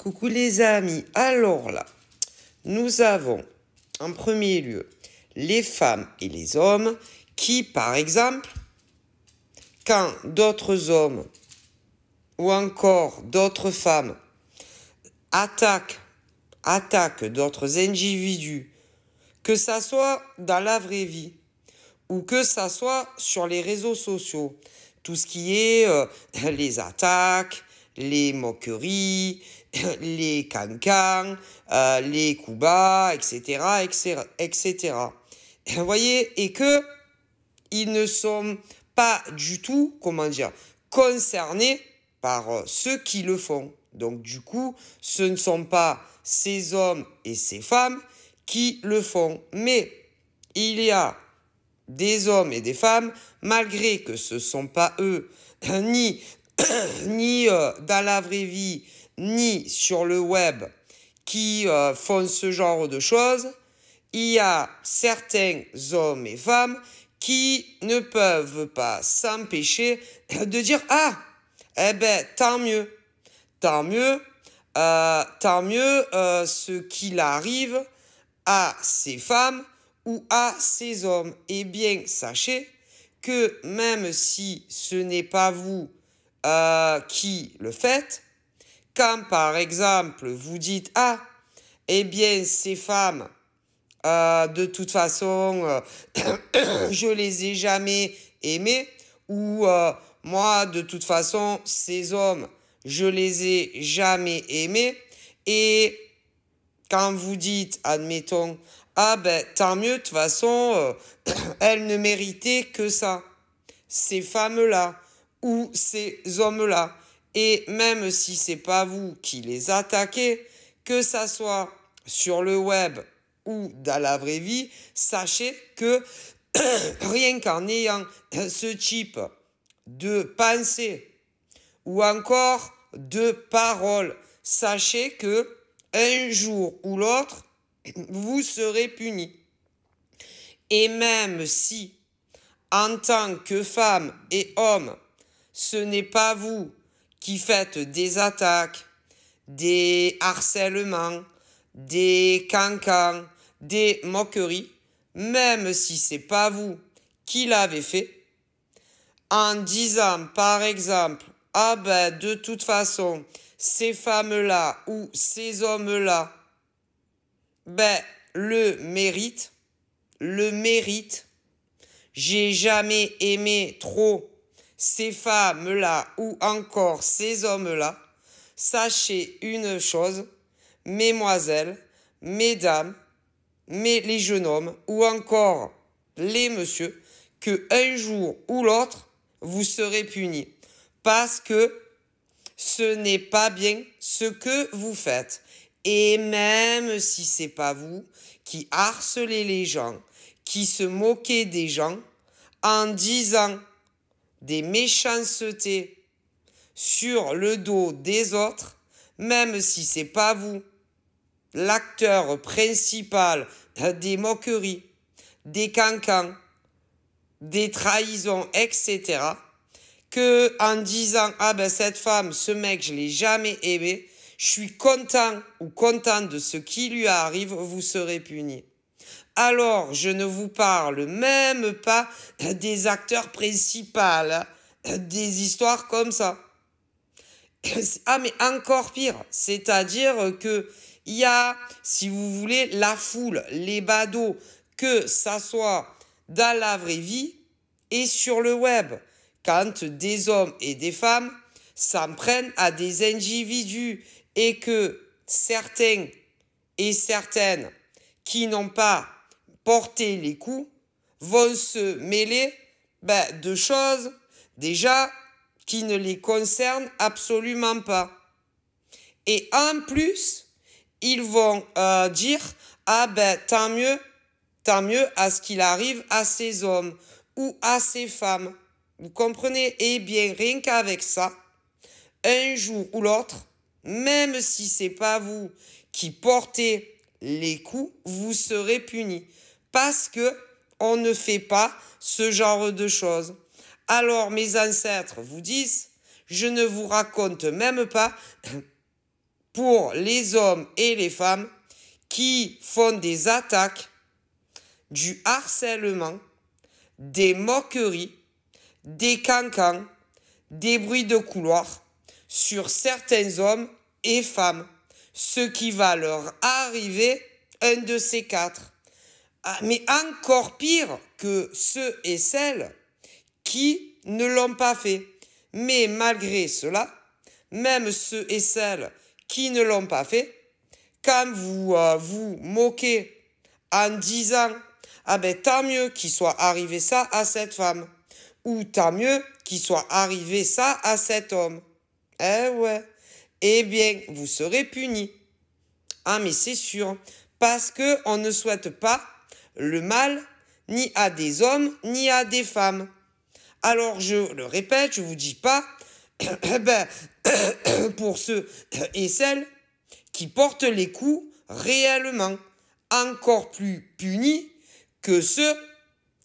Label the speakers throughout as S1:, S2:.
S1: Coucou les amis, alors là, nous avons en premier lieu les femmes et les hommes qui, par exemple, quand d'autres hommes ou encore d'autres femmes attaquent d'autres individus, que ça soit dans la vraie vie ou que ça soit sur les réseaux sociaux, tout ce qui est les attaques, les moqueries, les cancans, les coups bas, etc., etc., etc. Vous voyez, et que ils ne sont pas du tout, concernés par ceux qui le font. Donc du coup, ce ne sont pas ces hommes et ces femmes qui le font. Mais il y a des hommes et des femmes, malgré que ce ne sont pas eux, ni dans la vraie vie, ni sur le web, qui font ce genre de choses, il y a certains hommes et femmes qui ne peuvent pas s'empêcher de dire « Ah, eh ben, tant mieux, ce qu'il arrive à ces femmes ou à ces hommes. » Eh bien, sachez que même si ce n'est pas vous qui le faites, quand par exemple vous dites « Ah, eh bien, ces femmes, de toute façon, je les ai jamais aimées » ou moi, de toute façon, ces hommes, je les ai jamais aimés. Et quand vous dites, admettons, ah ben tant mieux, de toute façon, elles ne méritaient que ça, ces femmes-là ou ces hommes-là. Et même si c'est pas vous qui les attaquez, que ça soit sur le web ou dans la vraie vie, sachez que rien qu'en ayant ce type de pensée ou encore de parole, sachez que un jour ou l'autre, vous serez puni. Et même si, en tant que femme et homme, ce n'est pas vous qui faites des attaques, des harcèlements, des cancans, des moqueries, même si c'est pas vous qui l'avez fait, en disant par exemple, ah ben de toute façon, ces femmes-là ou ces hommes-là, ben le méritent, j'ai jamais aimé trop ces femmes-là ou encore ces hommes-là. Sachez une chose, mesdemoiselles, mesdames, les jeunes hommes ou encore les messieurs, que un jour ou l'autre, vous serez punis. Parce que ce n'est pas bien ce que vous faites. Et même si c'est pas vous qui harcelez les gens, qui se moquez des gens, en disant des méchancetés sur le dos des autres, même si c'est pas vous l'acteur principal des moqueries, des cancans, des trahisons, etc., que en disant « Ah ben cette femme, ce mec, je l'ai jamais aimé, je suis content ou contente de ce qui lui arrive, vous serez puni. » Alors, je ne vous parle même pas des acteurs principaux, des histoires comme ça. Ah mais encore pire, c'est-à-dire que il y a, si vous voulez, la foule, les badauds, que ça soit dans la vraie vie et sur le web. Quand des hommes et des femmes s'en prennent à des individus et que certains et certaines qui n'ont pas porté les coups vont se mêler de choses déjà qui ne les concernent absolument pas. Et en plus, ils vont dire « Ah ben tant mieux à ce qu'il arrive à ces hommes ou à ces femmes. » Vous comprenez? Eh bien, rien qu'avec ça, un jour ou l'autre, même si c'est pas vous qui portez les coups, vous serez punis. Parce que on ne fait pas ce genre de choses. Alors mes ancêtres vous disent, je ne vous raconte même pas pour les hommes et les femmes qui font des attaques, du harcèlement, des moqueries, des cancans, des bruits de couloir sur certains hommes et femmes, ce qui va leur arriver un de ces quatre. Ah, mais encore pire que ceux et celles qui ne l'ont pas fait. Mais malgré cela, même ceux et celles qui ne l'ont pas fait, quand vous vous moquez en disant « Ah ben tant mieux qu'il soit arrivé ça à cette femme » ou « Tant mieux qu'il soit arrivé ça à cet homme ». Eh ouais, eh bien vous serez punis. Ah mais c'est sûr, parce qu'on ne souhaite pas le mal ni à des hommes ni à des femmes. Alors je le répète, je vous dis pas, ben, pour ceux et celles qui portent les coups réellement, encore plus punis que ceux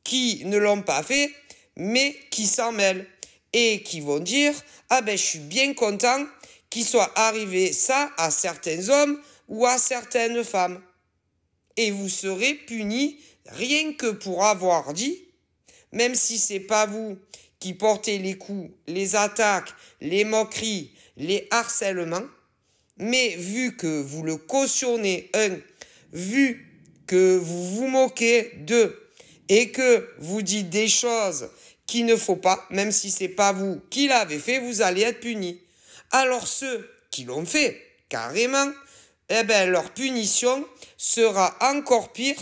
S1: qui ne l'ont pas fait, mais qui s'en mêlent et qui vont dire « Ah ben je suis bien content qu'il soit arrivé ça à certains hommes ou à certaines femmes. » Et vous serez punis rien que pour avoir dit, même si c'est pas vous qui portez les coups, les attaques, les moqueries, les harcèlements, mais vu que vous le cautionnez, vu que vous vous moquez d'eux et que vous dites des choses qu'il ne faut pas, même si c'est pas vous qui l'avez fait, vous allez être punis. Alors ceux qui l'ont fait, carrément, eh ben leur punition sera encore pire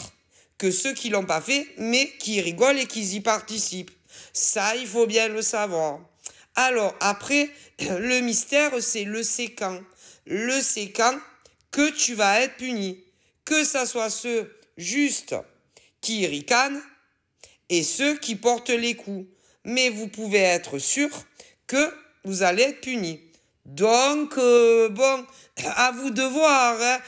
S1: que ceux qui l'ont pas fait, mais qui rigolent et qui y participent. Ça, il faut bien le savoir. Alors après, le mystère, c'est le séquent. Le séquent que tu vas être puni. Que ça soit ceux juste qui ricanent et ceux qui portent les coups. Mais vous pouvez être sûr que vous allez être puni. Donc, bon, à vous de voir, hein.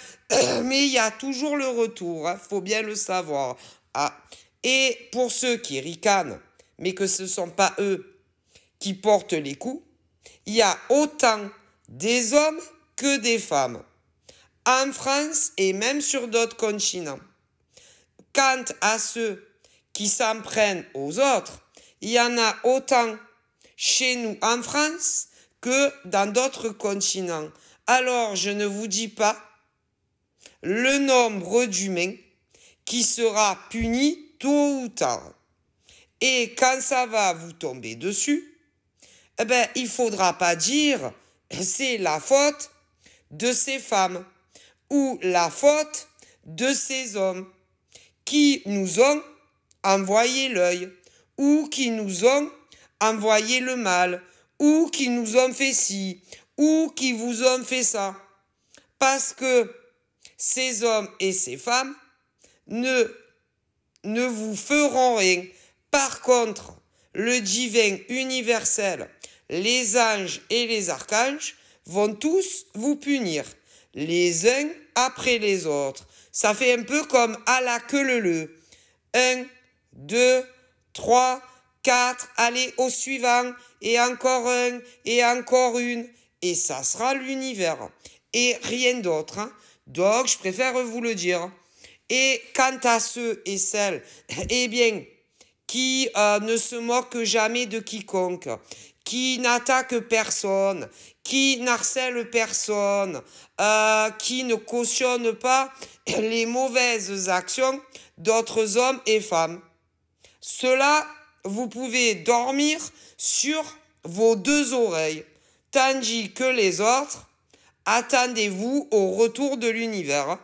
S1: Mais il y a toujours le retour, hein, faut bien le savoir. Ah. Et pour ceux qui ricanent, mais que ce ne sont pas eux qui portent les coups, il y a autant des hommes que des femmes, en France et même sur d'autres continents. Quant à ceux qui s'en prennent aux autres, il y en a autant chez nous en France que dans d'autres continents. Alors, je ne vous dis pas le nombre d'humains qui sera puni tôt ou tard. Et quand ça va vous tomber dessus, eh ben, il faudra pas dire c'est la faute de ces femmes ou la faute de ces hommes qui nous ont envoyé l'œil ou qui nous ont envoyé le mal ou qui nous ont fait ci ou qui vous ont fait ça. Parce que ces hommes et ces femmes ne vous feront rien. Par contre, le divin universel, les anges et les archanges vont tous vous punir, les uns après les autres. Ça fait un peu comme à la queue leu. 1, 2, 3, 4, allez au suivant, et encore un, et encore une, et ça sera l'univers, et rien d'autre, hein. Donc, je préfère vous le dire. Et quant à ceux et celles, eh bien, qui ne se moquent jamais de quiconque, qui n'attaquent personne, qui n'harcèlent personne, qui ne cautionnent pas les mauvaises actions d'autres hommes et femmes. Cela, vous pouvez dormir sur vos deux oreilles, tandis que les autres, attendez-vous au retour de l'univers.